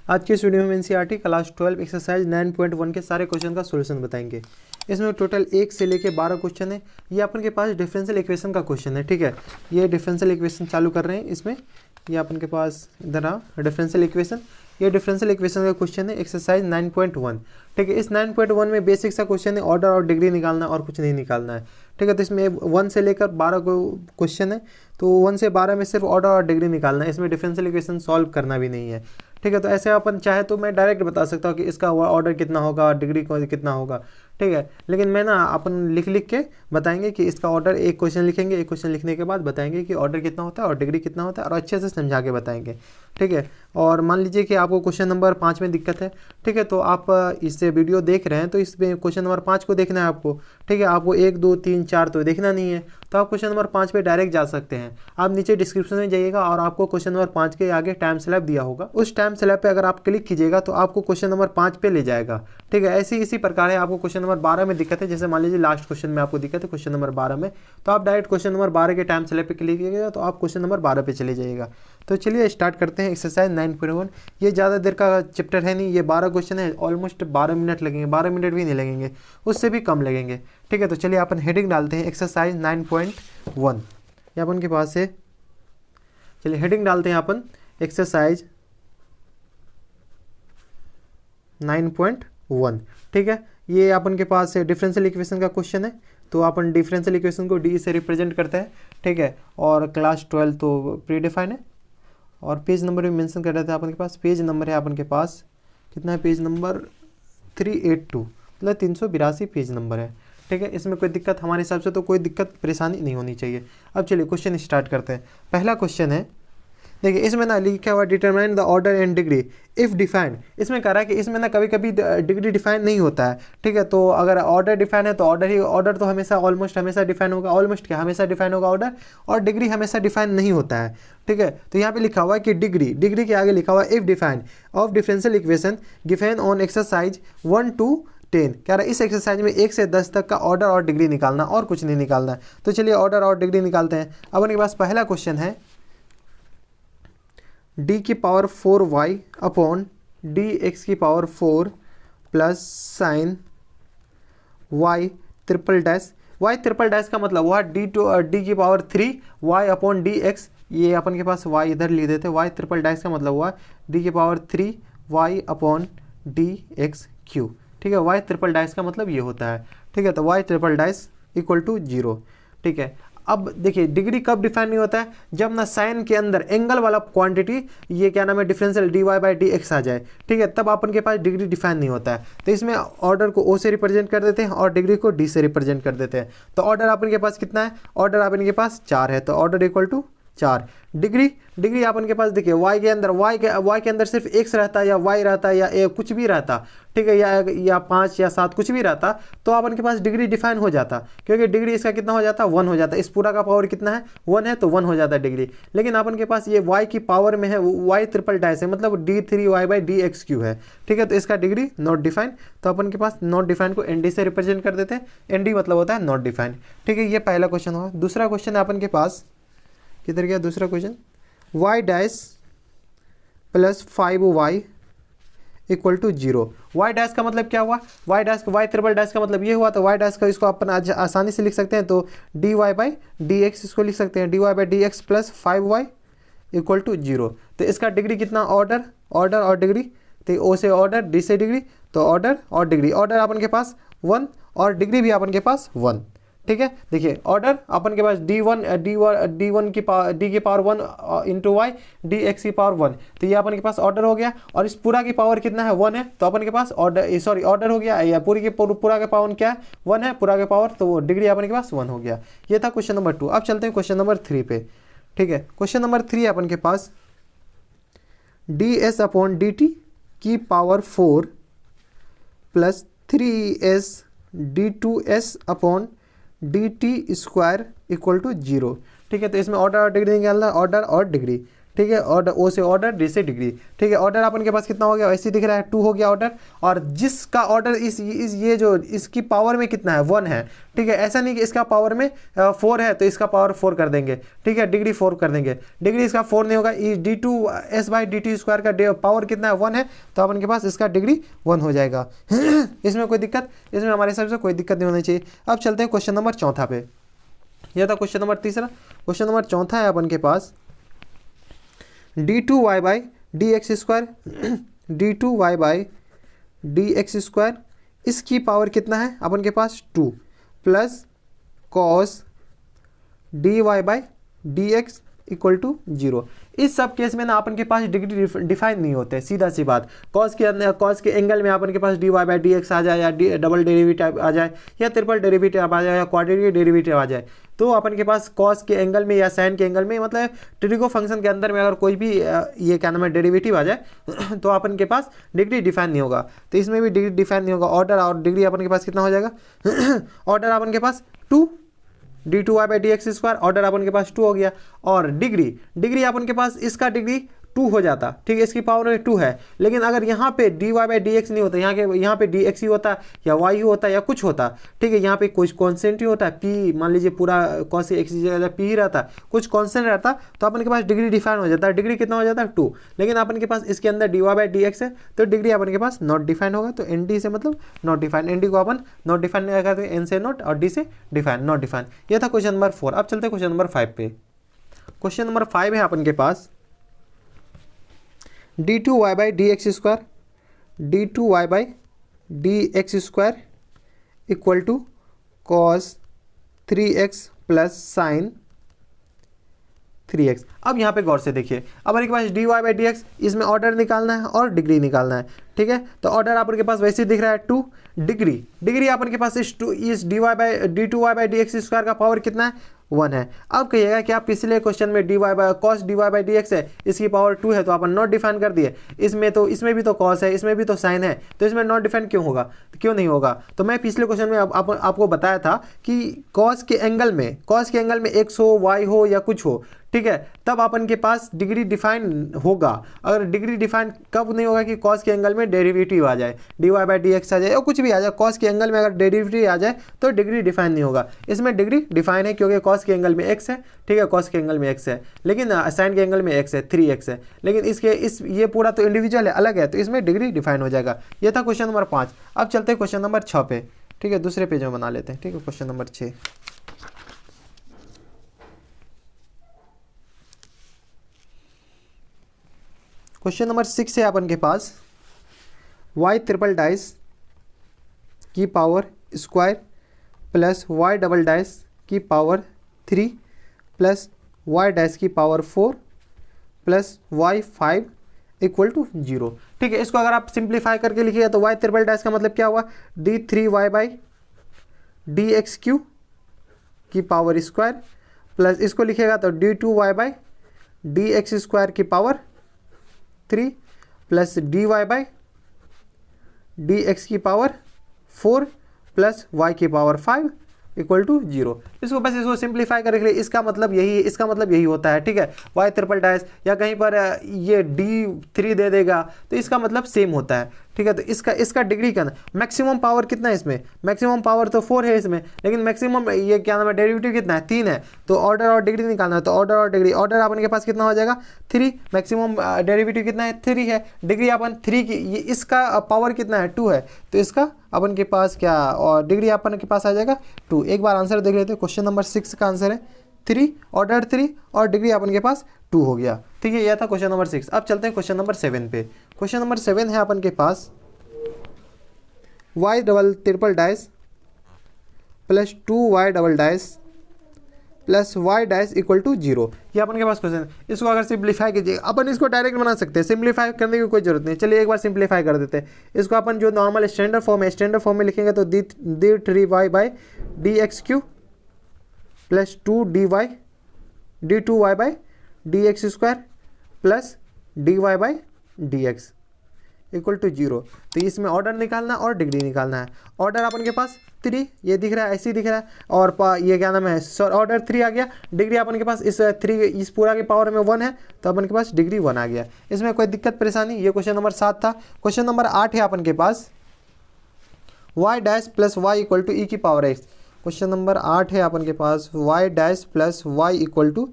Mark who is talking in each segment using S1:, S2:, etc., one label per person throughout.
S1: आज की इस वीडियो में एनसीईआरटी क्लास 12 एक्सरसाइज 9.1 के सारे क्वेश्चन का सॉल्यूशन बताएंगे। इसमें टोटल 1 से लेके 12 क्वेश्चन है। ये अपन के पास डिफरेंशियल इक्वेशन का क्वेश्चन है, ठीक है। ये डिफरेंशियल इक्वेशन चालू कर रहे हैं इसमें। ये अपन के पास इधर डिफरेंशियल इक्वेशन, ये डिफरेंशियल इक्वेशन का क्वेश्चन है एक्सरसाइज 9.1, ठीक है। इस 9.1 में बेसिक सा क्वेश्चन है, ऑर्डर और डिग्री निकालना और कुछ नहीं निकालना है, ठीक है। तो इसमें 1 से लेकर 12 को क्वेश्चन है, तो 1 से 12 में सिर्फ ऑर्डर और डिग्री निकालना है। इसमें डिफरेंशियल इक्वेशन सॉल्व करना भी नहीं है, ठीक है। तो ऐसे अपन चाहे तो मैं डायरेक्ट बता सकता हूँ कि इसका ऑर्डर कितना होगा, डिग्री कितना होगा, ठीक है। लेकिन मैं ना अपन लिख के बताएंगे कि इसका ऑर्डर, एक क्वेश्चन लिखेंगे, एक क्वेश्चन लिखने के बाद बताएंगे कि ऑर्डर कितना होता है और डिग्री कितना होता है, और अच्छे से समझा के बताएंगे, ठीक है। और मान लीजिए कि आपको क्वेश्चन नंबर 5 में दिक्कत है, ठीक है। तो आप इससे वीडियो देख रहे हैं तो इसमें क्वेश्चन नंबर 5 को देखना है आपको, ठीक है। आपको 1, 2, 3, 4 तो देखना नहीं है, तो आप क्वेश्चन नंबर 5 पे डायरेक्ट जा सकते हैं। आप नीचे डिस्क्रिप्शन में जाइएगा और आपको क्वेश्चन नंबर 5 के आगे टाइम स्लैब दिया होगा, उस टाइम स्लैब पे अगर आप क्लिक कीजिएगा तो आपको क्वेश्चन नंबर 5 पे ले जाएगा, ठीक है। ऐसे इसी प्रकार है, आपको क्वेश्चन नंबर 12 में दिक्कत है, जैसे मान लीजिए लास्ट क्वेश्चन में आपको दिक्कत है क्वेश्चन नंबर 12 में, तो आप डायरेक्ट क्वेश्चन नंबर 12 के टाइम स्लैब पे क्लिक कीजिएगा तो आप क्वेश्चन नंबर 12 पे चले जाइएगा। तो चलिए स्टार्ट करते हैं एक्सरसाइज 9.1। ये ज़्यादा देर का चैप्टर है नहीं, ये 12 क्वेश्चन है, ऑलमोस्ट 12 मिनट लगेंगे, 12 मिनट भी नहीं लगेंगे, उससे भी कम लगेंगे, ठीक है। तो चलिए अपन हेडिंग डालते हैं एक्सरसाइज 9.1, ये अपन के पास है। चलिए हेडिंग डालते हैं अपन एक्सरसाइज 9.1, ठीक है। ये अपन के पास डिफरेंशियल इक्वेशन का क्वेश्चन है, तो अपन डिफरेंशियल इक्वेशन को डी से रिप्रेजेंट करते हैं, ठीक है। और क्लास 12 तो प्री डिफाइन है, और पेज नंबर भी मेंशन कर रहे थे अपन के पास। पेज नंबर है अपन के पास कितना है, पेज नंबर 382, मतलब 382 पेज नंबर है, ठीक है। इसमें कोई दिक्कत हमारे हिसाब से तो कोई दिक्कत परेशानी नहीं होनी चाहिए। अब चलिए क्वेश्चन स्टार्ट करते हैं। पहला क्वेश्चन है, देखिए इसमें ना लिखा हुआ determine the order and degree if defined. इसमें कह रहा है कि इसमें ना कभी कभी डिग्री डिफाइन नहीं होता है, ठीक है। तो अगर ऑर्डर डिफाइन है तो ऑर्डर तो हमेशा ऑलमोस्ट हमेशा डिफाइन होगा, ऑलमोस्ट क्या हमेशा डिफाइन होगा ऑर्डर, और डिग्री हमेशा डिफाइन नहीं होता है, ठीक है। तो यहाँ पे लिखा हुआ है कि डिग्री के आगे लिखा हुआ है if define of differential equation given on exercise 1 to 10। कह रहा है इस एक्सरसाइज में 1 से 10 तक का ऑर्डर और डिग्री निकालना और कुछ नहीं निकालना है। तो चलिए ऑर्डर और डिग्री निकालते हैं। अब उनके पास पहला क्वेश्चन है डी की power 4y upon D x की power 4 plus sine y triple dash का मतलब हुआ डी की power 3 y upon D X. ये अपन के पास y इधर लिख देते, y ट्रिपल डैश का मतलब हुआ डी की power 3 y upon D x Q, ठीक है। y ट्रिपल डैश का मतलब ये होता है, ठीक है। तो y triple dash equal to 0, ठीक है। अब देखिए डिग्री कब डिफाइन नहीं होता है, जब ना साइन के अंदर एंगल वाला क्वांटिटी, ये क्या नाम है, differential D Y by D X आ जाए, ठीक है, तब अपन के पास डिग्री डिफाइन नहीं होता है। तो इसमें ऑर्डर को ओ से रिप्रेजेंट कर देते हैं और डिग्री को डी से रिप्रेजेंट कर देते हैं। तो ऑर्डर अपन के पास कितना है, ऑर्डर अपन के पास 4 है, तो ऑर्डर इक्वल टू 4। डिग्री अपन के पास देखिए y के अंदर सिर्फ x रहता है या y रहता है या कुछ भी रहता, ठीक है, या 5 या 7 कुछ भी रहता, तो अपन के पास डिग्री डिफाइन हो जाता, क्योंकि डिग्री इसका कितना हो जाता, 1 हो जाता। इस पूरा का पावर कितना है, 1 है, तो 1 हो जाता है डिग्री। लेकिन अपन के पास ये y की पावर में है, y ट्रिपल डैश है, मतलब d3y by D x Q है, ठीक है। तो इसका डिग्री नॉट डिफाइन, तो अपन के पास नॉट डिफाइन को एन डी से रिप्रेजेंट कर देते हैं। एन डी मतलब होता है नॉट डिफाइन, ठीक है। ये पहला क्वेश्चन होगा। दूसरा क्वेश्चन है अपन के पास, किधर गया दूसरा question, y dash plus 5y equal to 0। y dash का मतलब क्या हुआ, y ट्रिपल डैश का मतलब ये हुआ, तो y डैश का इसको अपन आज आसानी से लिख सकते हैं, तो dy बाई डी एक्स इसको लिख सकते हैं, dy by D x plus 5y equal to 0। तो इसका डिग्री कितना, ऑर्डर और डिग्री, तो ओ से ऑर्डर, डी से डिग्री, तो ऑर्डर और डिग्री, ऑर्डर अपन के पास 1 और डिग्री भी अपन के पास 1, ठीक है। देखिए ऑर्डर अपन के पास डी की power 1 into y d x की पावर 1, तो ये अपन के पास ऑर्डर हो गया। और इस पूरा की पावर कितना है, 1 है, तो अपन के पास ऑर्डर हो गया, या पूरा का पावर क्या है, 1 है, पूरा का पावर, तो डिग्री अपन के पास 1 हो गया। ये था क्वेश्चन नंबर 2। अब चलते हैं क्वेश्चन नंबर 3 पे, ठीक है। क्वेश्चन नंबर 3 है अपन के पास D S upon D T की power 4 plus 3s D two S upon D T square equal to 0, ठीक है। तो इसमें ऑर्डर और डिग्री निकालना है, ऑर्डर और डिग्री, ठीक है, ऑर्डर ओ से ऑर्डर, डी से डिग्री। ठीक है, ऑर्डर अपन के पास कितना हो गया, ऐसे दिख रहा है 2 हो गया ऑर्डर, और जिसका ऑर्डर इस ये जो इसकी पावर में कितना है 1 है। ठीक है, ऐसा नहीं कि इसका पावर में 4 है तो इसका पावर 4 कर देंगे। ठीक है, डिग्री 4 कर देंगे, डिग्री इसका 4 नहीं होगा। d2s/dt² का पावर कितना है 1 है, तो अपन के पास इसका डिग्री 1 हो जाएगा। इसमें कोई दिक्कत, इसमें हमारे हिसाब से कोई दिक्कत नहीं होनी चाहिए। अब चलते हैं क्वेश्चन नंबर चौथा पे। यह था क्वेश्चन नंबर तीसरा। क्वेश्चन नंबर चौथा है अपन के पास d2y/dx², d2y/dx², इसकी पावर कितना है अपन के पास 2 plus cos dy/dx equal to 0। इस सब केस में ना अपन के पास डिग्री डिफाइन नहीं होते, सीधा सी बात। कॉस के अंदर, कॉस के एंगल में अपन के पास dy/dx आ जाए, या डबल डेरिवेटिव आ जाए, या ट्रिपल डेरिवेटिव आ जाए, या क्वाड्रेटिक डेरिवेटिव आ जाए, तो अपन के पास कॉस के एंगल में या साइन के एंगल में, मतलब ट्रिगो फंक्शन के अंदर में अगर कोई भी ये क्या नाम है डेरिवेटिव आ जाए तो अपन के पास डिग्री डिफाइन नहीं होगा। तो इसमें भी डिग्री डिफाइन नहीं होगा। ऑर्डर और डिग्री अपन के पास कितना हो जाएगा, ऑर्डर अपन के पास 2 d2y/dx², ऑर्डर अपन के पास 2 हो गया, और डिग्री अपन के पास इसका डिग्री 2 हो जाता। ठीक है, इसकी पावर में 2 है, लेकिन अगर यहाँ पे dy/dx नहीं होता, यहाँ पे dx ही होता, या y ही होता, या कुछ होता। ठीक है, यहाँ पे कुछ कॉन्स्टेंट ही होता है, p मान लीजिए पूरा cos x की जगह p ही रहता, कुछ कॉन्स्टेंट रहता, तो अपन के पास डिग्री डिफाइन हो जाता है। डिग्री कितना हो जाता है 2, लेकिन अपन के पास इसके अंदर dy/dx है, तो डिग्री अपन के पास नॉट डिफाइन होगा। तो nd से मतलब नॉट डिफाइन, nd को अपन नॉट डिफाइन नहीं करते, n से नॉट और d से डिफाइन, नॉट डिफाइन। यह था क्वेश्चन नंबर 4। अब चलते हैं क्वेश्चन नंबर 5 पे। क्वेश्चन नंबर 5 है अपन के पास d2y/dx² d2y/dx² equal to cos 3x plus sine 3x। अब यहाँ पे गौर से देखिए, अब अपने के पास dy/dx, इसमें ऑर्डर निकालना है और डिग्री निकालना है। ठीक है, तो ऑर्डर अपन के पास वैसे ही दिख रहा है 2, डिग्री अपन के पास इस d2y/dx² का पावर कितना है 1 है। अब कहिएगा कि आप पिछले क्वेश्चन में cos dy/dx है, इसकी पावर 2 है, तो अपन नॉट डिफाइन कर दिए। इसमें भी तो cos है, इसमें भी तो साइन है, तो इसमें नॉट डिफाइन क्यों होगा, क्यों नहीं होगा। तो मैं पिछले क्वेश्चन में आपको बताया था कि cos के एंगल में x हो, y हो, या कुछ हो, ठीक है, तब अपन के पास डिग्री डिफाइन होगा। अगर डिग्री डिफाइन कब नहीं होगा कि cos के एंगल में डेरिवेटिव आ जाए, dy/dx आ जाए, या कुछ भी आ जाए, cos के एंगल में अगर डेरिवेटिव आ जाए तो डिग्री डिफाइन नहीं होगा। इसमें डिग्री डिफाइन है क्योंकि cos के एंगल में x है। ठीक है, cos के एंगल में x है, लेकिन साइन के एंगल में x है, 3x है, लेकिन ये पूरा तो इंडिविजुअल है, अलग है, तो इसमें डिग्री डिफाइन हो जाएगा। यह था क्वेश्चन नंबर 5। अब चलते हैं क्वेश्चन नंबर 6 पे। ठीक है, दूसरे पेज में बना लेते हैं। ठीक है, क्वेश्चन नंबर 6। क्वेश्चन नंबर 6 है अपन के पास y/' की पावर स्क्वायर प्लस y" की पावर 3 प्लस y' की power 4 plus y5 equal to 0। ठीक है, इसको अगर आप सिंप्लीफाई करके लिखिएगा तो y/' का मतलब क्या हुआ, d3y/dx³ की पावर स्क्वायर प्लस इसको लिखिएगा तो d2y/dx² की पावर 3 प्लस dy/dx की पावर 4 प्लस y की पावर 5 इक्वल टू 0। इसको सिंप्लीफाई करके लिए इसका मतलब यही होता है। ठीक है, y/' या कहीं पर ये d3 दे देगा तो इसका मतलब सेम होता है। ठीक है, तो इसका डिग्री का मैक्सिमम पावर कितना है, इसमें मैक्सिमम पावर तो 4 है इसमें, लेकिन मैक्सिमम ये क्या नाम है डेरिवेटिव कितना है 3 है, तो ऑर्डर और डिग्री निकालना है। तो ऑर्डर और डिग्री, ऑर्डर अपन के पास कितना हो जाएगा 3, मैक्सिमम डेरिवेटिव कितना है 3 है, डिग्री अपन 3 की, ये इसका पावर कितना है 2 है, तो इसका अपन के पास क्या, और डिग्री अपन के पास आ जाएगा 2। एक बार आंसर देख लेते हैं। क्वेश्चन नंबर 6 का आंसर है 3, ऑर्डर 3 और डिग्री अपन के पास 2 हो गया। ठीक है, यह था क्वेश्चन नंबर 6। अब चलते हैं क्वेश्चन नंबर 7 पे। क्वेश्चन नंबर 7 है अपन के पास y/" plus 2y" plus y' equal to 0। ये अपन के पास क्वेश्चन है। इसको अगर सिंप्लीफाई कीजिए, अपन इसको डायरेक्ट बना सकते हैं, सिंप्लीफाई करने की कोई जरूरत नहीं। चलिए एक बार सिंप्लीफाई कर देते हैं। इसको अपन जो नॉर्मल स्टैंडर्ड फॉर्म है, स्टैंडर्ड फॉर्म में लिखेंगे तो d3y/dx³ plus 2y/dx² plus dy/dx, equal to 0। तो इसमें ऑर्डर निकालना और डिग्री निकालना है। ऑर्डर अपन के पास 3 ये दिख रहा है, ऐसे ही दिख रहा है, और ये क्या नाम है, सर ऑर्डर 3 आ गया। डिग्री अपन के पास इस 3 इस पूरा के पावर में 1 है, तो अपन के पास डिग्री 1 आ गया। इसमें कोई दिक्कत परेशानी? ये क्वेश्चन नंबर 7 था। क्वेश्चन नंबर 8 है अपन के पास y dash plus Y equal to E की पावर x। क्वेश्चन नंबर 8 है अपन के पास y dash plus Y equal to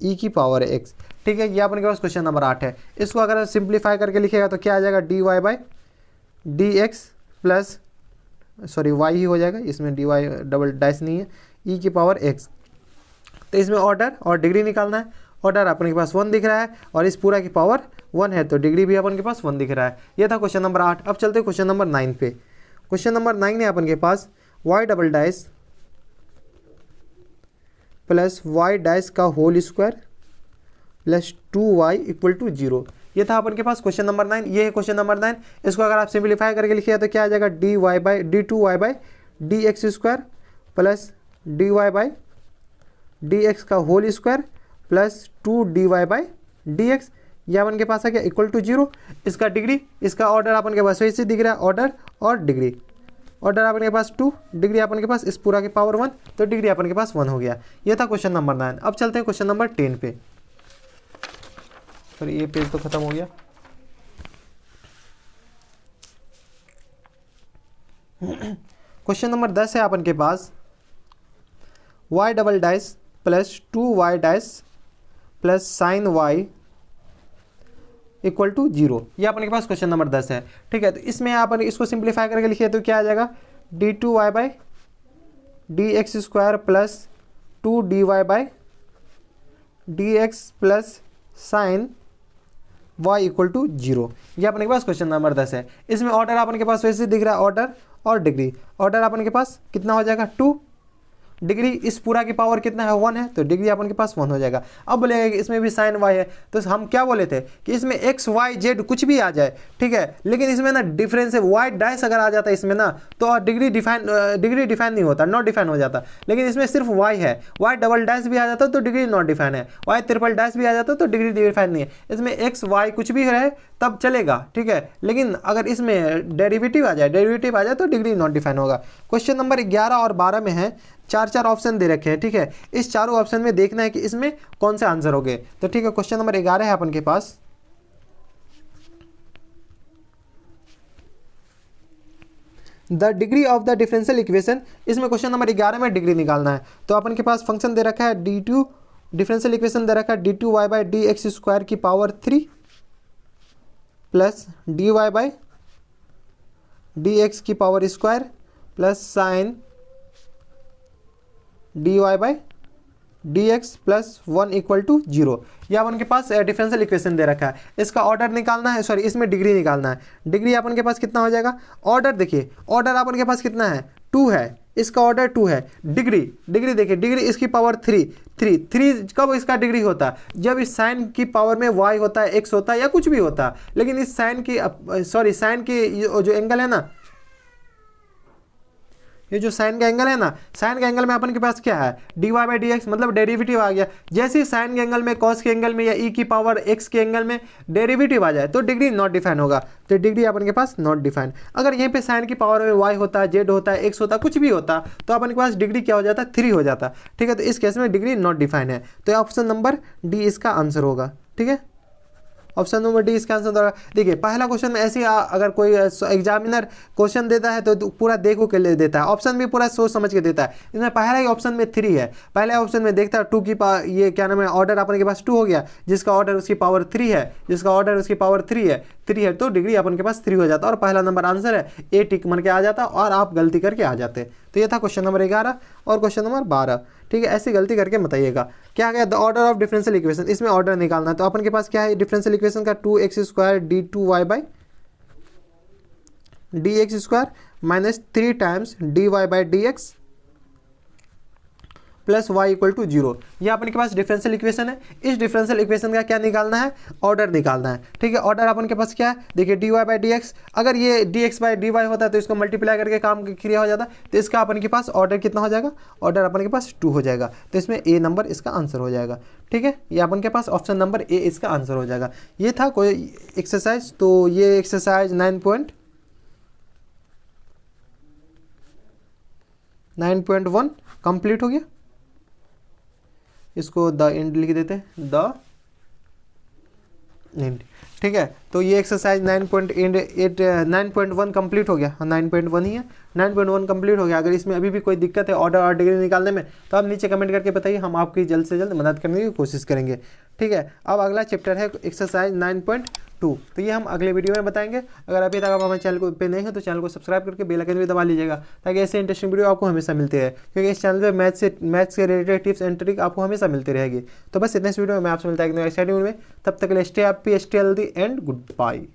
S1: E की पावर x। ठीक है, ये अपन के पास क्वेश्चन नंबर 8 है। इसको अगर सिंप्लीफाई करके लिखेगा तो क्या आ जाएगा, dy by D x plus sorry y ही हो जाएगा, इसमें dy डबल डैश नहीं है, e की पावर x। तो इसमें ऑर्डर और डिग्री निकालना है। ऑर्डर अपन के पास 1 दिख रहा है और इस पूरा की पावर 1 है, तो डिग्री भी अपन के पास 1 दिख रहा है। ये था क्वेश्चन नंबर 8। अब चलते हैं क्वेश्चन नंबर 9 पे। क्वेश्चन नंबर 9 है अपन के पास y double dash plus Y dash का whole square plus 2y equal to 0। ये था अपन के पास क्वेश्चन नंबर 9। ये है क्वेश्चन नंबर 9। इसको अगर आप सिंप्लीफाई करके लिखिए तो क्या आ जाएगा, d2y by D x square plus dy by D X का whole square plus 2dy by D X. यह अपन के पास आ गया इक्वल टू 0। इसका डिग्री, इसका ऑर्डर अपन के पास वैसे दिख रहा है, ऑर्डर और डिग्री। ऑर्डर अपन के पास 2, डिग्री अपन के पास इस पूरा के पावर 1, तो डिग्री अपन के पास 1 हो गया। ये था क्वेश्चन नंबर 9। अब चलते हैं क्वेश्चन नंबर 10 पे। सॉरी ये पेज तो खत्म हो गया। क्वेश्चन नंबर 10 है अपन के पास y double dash plus 2y dash plus sine y equal to 0। ये अपन के पास क्वेश्चन नंबर 10 है। ठीक है, तो इसमें अपन इसको सिंप्लीफाई करके लिखिए तो क्या आ जाएगा, d2y by D x square plus 2dy by D x plus sine y equal to 0। ये अपन के पास क्वेश्चन नंबर 10 है। इसमें ऑर्डर अपन के पास वैसे दिख रहा है, ऑर्डर और डिग्री। ऑर्डर अपन के पास कितना हो जाएगा, 2, डिग्री इस पूरा की पावर कितना है, 1 है, तो डिग्री अपन के पास 1 हो जाएगा। अब बोलेगा कि इसमें भी साइन y है, तो हम क्या बोले थे कि इसमें x y z कुछ भी आ जाए, ठीक है, लेकिन इसमें ना डिफरेंस है, y डैश अगर आ जाता है इसमें ना तो डिग्री डिफाइन नहीं होता, नॉट डिफाइन हो जाता। लेकिन इसमें सिर्फ y है, y डबल डैश भी आ जाता तो डिग्री नॉट डिफाइन है, y ट्रिपल डैश भी आ जाता तो डिग्री डिफाइन नहीं है। इसमें x y कुछ भी रहे तब चलेगा, ठीक है, लेकिन अगर इसमें डेरिवेटिव आ जाए तो डिग्री नॉट डिफाइन होगा। क्वेश्चन नंबर 11 और 12 में है, 4 ऑप्शन दे रखे हैं। ठीक है, इस चारों ऑप्शन में देखना है कि इसमें कौन से आंसर होंगे। तो ठीक है, क्वेश्चन नंबर 11 है अपन के पास the degree of the differential equation. इसमें क्वेश्चन नंबर 11 में डिग्री निकालना है। तो अपन के पास फंक्शन दे रखा है d2, डिफरेंशियल इक्वेशन दे रखा है d2y by D x square की power 3 plus dy by D x की power square plus sine dy by D x plus 1 equal to 0। यह अपन के पास डिफरेंशियल इक्वेशन दे रखा है। इसका ऑर्डर निकालना है, सॉरी इसमें डिग्री निकालना है। डिग्री अपन के पास कितना हो जाएगा, ऑर्डर देखिए, ऑर्डर अपन के पास कितना है, 2 है, इसका ऑर्डर 2 है। डिग्री देखिए, डिग्री इसकी पावर 3 कब इसका डिग्री होता है, जब इस साइन की पावर में y होता है, x होता है या कुछ भी होता है। लेकिन इस साइन की साइन की जो एंगल है ना, ये जो साइन का एंगल है ना, साइन का एंगल में अपन के पास क्या है, dy बाई डी एक्स, मतलब डेरिवेटिव आ गया। जैसे ही साइन के एंगल में, कॉस के एंगल में या e की पावर x के एंगल में डेरिवेटिव आ जाए तो डिग्री नॉट डिफाइन होगा। तो डिग्री अपन के पास नॉट डिफाइन। अगर यहीं पे साइन की पावर में y होता है, z होता है, x होता है, कुछ भी होता तो अपन के पास डिग्री क्या हो जाता, 3 हो जाता। ठीक है, तो इस केस में डिग्री नॉट डिफाइन है, तो ऑप्शन नंबर डी इसका आंसर होगा। ठीक है, ऑप्शन नंबर डी इसका आंसर होगा। देखिए पहला क्वेश्चन में ऐसे अगर कोई एग्जामिनर क्वेश्चन देता है तो पूरा देखो के लिए देता है, ऑप्शन भी पूरा सोच समझ के देता है। इसमें पहला ही ऑप्शन में 3 है, पहले ऑप्शन में देखता है 2 की ये क्या नाम है, ऑर्डर अपन के पास 2 हो गया, जिसका ऑर्डर उसकी पावर 3 है, जिसका ऑर्डर उसकी पावर 3 है, तो डिग्री अपन के पास 3 हो जाता और पहला नंबर आंसर है, ए टिक मन के आ जाता और आप गलती करके आ जाते। तो ये था क्वेश्चन नंबर 11 और क्वेश्चन नंबर 12। ठीक है, ऐसी गलती करके बताइएगा। क्या गया, the order of differential equation, इसमें ऑर्डर निकालना है। तो अपन के पास क्या है डिफरेंशियल इक्वेशन का, 2x square d2y by D x square minus 3 times dy by D x plus Y equal to 0। ये अपन के पास डिफरेंशियल इक्वेशन है। इस डिफरेंशियल इक्वेशन का क्या निकालना है, ऑर्डर निकालना है। ठीक है, ऑर्डर अपन के पास क्या है, देखिए dy बाई डी एक्स, अगर ये dx बाई dy होता है तो इसको मल्टीप्लाई करके काम क्रिया हो जाता, तो इसका अपन के पास ऑर्डर कितना हो जाएगा, ऑर्डर अपन के पास 2 हो जाएगा। तो इसमें ए नंबर इसका आंसर हो जाएगा। ठीक है, ये अपन के पास ऑप्शन नंबर ए इसका आंसर हो जाएगा। ये था कोई एक्सरसाइज, तो ये एक्सरसाइज 9.1 कंप्लीट हो गया। इसको द एंड लिख देते हैं, द एंड। ठीक है, तो ये एक्सरसाइज 9.1 कंप्लीट हो गया। हाँ 9.1 ही है, 9.1 कंप्लीट हो गया। अगर इसमें अभी भी कोई दिक्कत है ऑर्डर और डिग्री निकालने में तो आप नीचे कमेंट करके बताइए, हम आपकी जल्द से जल्द मदद करने की कोशिश करेंगे। ठीक है, अब अगला चैप्टर है एक्सरसाइज 9.2, तो ये हम अगले वीडियो में बताएंगे। अगर अभी तक आप हमारे चैनल को पे नहीं है तो चैनल को सब्सक्राइब करके बेल आइकन भी दबा लीजिएगा, ताकि ऐसे इंटरेस्टिंग वीडियो आपको हमेशा मिलते रहे, क्योंकि इस चैनल पे मैथ्स के रिलेटेड टिप्स एंड ट्रिक आपको हमेशा मिलती रहेगी। तो बस इतने इस वीडियो में मैं आपसे मिलता है एक एक्साइटिंग में, तब तक के लिए stay happy, stay healthy and good bye.